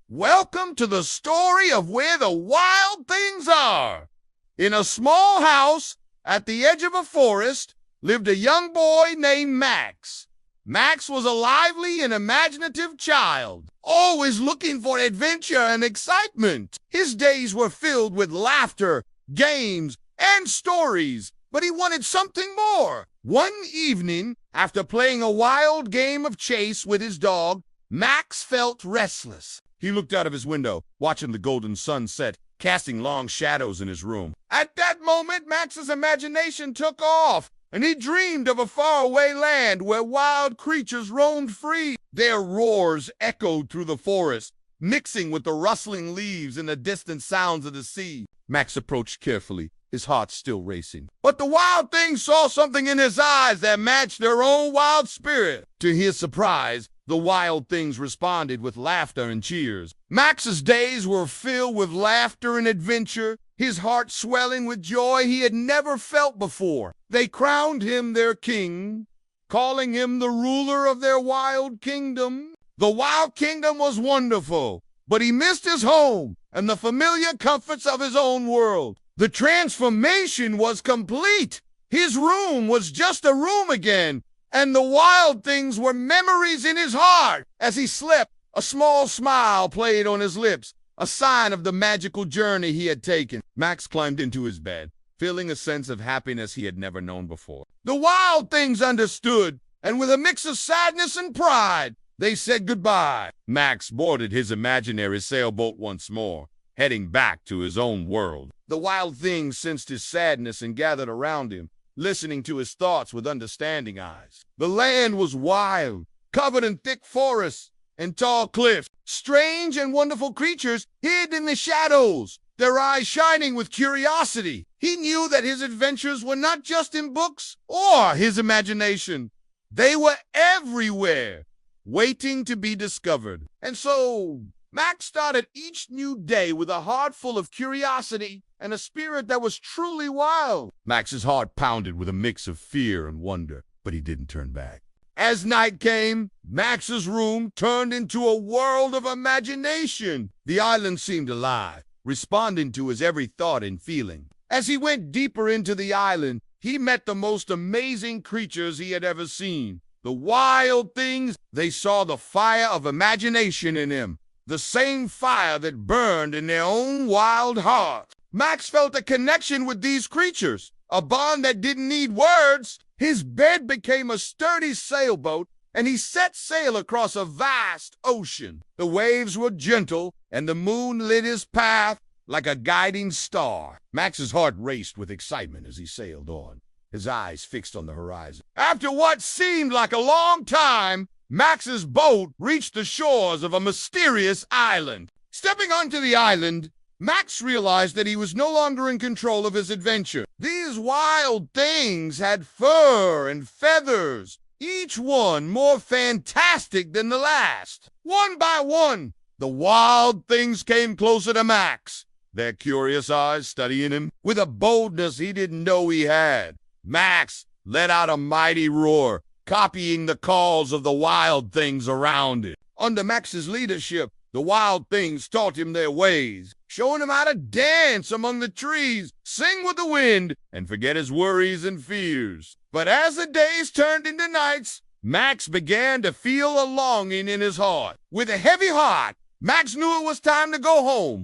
Welcome to the story of where the wild things are. In a small house at the edge of a forest lived a young boy named Max. Max was a lively and imaginative child, always looking for adventure and excitement. His days were filled with laughter, games, and stories, but he wanted something more. One evening, after playing a wild game of chase with his dog, Max felt restless. He looked out of his window, watching the golden sun set, casting long shadows in his room. At that moment, Max's imagination took off, and he dreamed of a faraway land where wild creatures roamed free. Their roars echoed through the forest, mixing with the rustling leaves and the distant sounds of the sea. Max approached carefully, his heart still racing. But the wild things saw something in his eyes that matched their own wild spirit. To his surprise, the wild things responded with laughter and cheers. Max's days were filled with laughter and adventure, his heart swelling with joy he had never felt before. They crowned him their king, calling him the ruler of their wild kingdom. The wild kingdom was wonderful, but he missed his home and the familiar comforts of his own world. The transformation was complete. His room was just a room again, and the wild things were memories in his heart. As he slept, a small smile played on his lips, a sign of the magical journey he had taken. Max climbed into his bed, feeling a sense of happiness he had never known before. The wild things understood, and with a mix of sadness and pride, they said goodbye. Max boarded his imaginary sailboat once more, heading back to his own world. The wild things sensed his sadness and gathered around him, listening to his thoughts with understanding eyes. The land was wild, covered in thick forests and tall cliffs. Strange and wonderful creatures hid in the shadows, their eyes shining with curiosity. He knew that his adventures were not just in books or his imagination. They were everywhere, waiting to be discovered. And so Max started each new day with a heart full of curiosity and a spirit that was truly wild. Max's heart pounded with a mix of fear and wonder, but he didn't turn back. As night came, Max's room turned into a world of imagination. The island seemed alive, responding to his every thought and feeling. As he went deeper into the island, he met the most amazing creatures he had ever seen. The wild things, they saw the fire of imagination in him, the same fire that burned in their own wild heart. Max felt a connection with these creatures, a bond that didn't need words. His bed became a sturdy sailboat, and he set sail across a vast ocean. The waves were gentle, and the moon lit his path like a guiding star. Max's heart raced with excitement as he sailed on, his eyes fixed on the horizon. After what seemed like a long time, Max's boat reached the shores of a mysterious island. Stepping onto the island, Max realized that he was no longer in control of his adventure. These wild things had fur and feathers, each one more fantastic than the last. One by one, the wild things came closer to Max, their curious eyes studying him with a boldness he didn't know he had. Max let out a mighty roar, copying the calls of the wild things around it. Under Max's leadership, the wild things taught him their ways, showing him how to dance among the trees, sing with the wind, and forget his worries and fears. But as the days turned into nights, Max began to feel a longing in his heart. With a heavy heart, Max knew it was time to go home.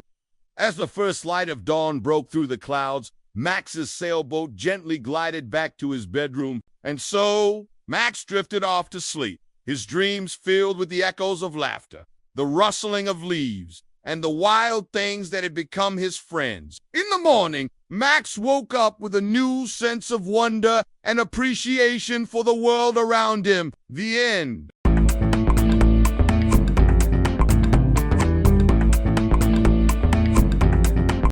As the first light of dawn broke through the clouds, Max's sailboat gently glided back to his bedroom, and so Max drifted off to sleep, his dreams filled with the echoes of laughter, the rustling of leaves, and the wild things that had become his friends. In the morning, Max woke up with a new sense of wonder and appreciation for the world around him. The end.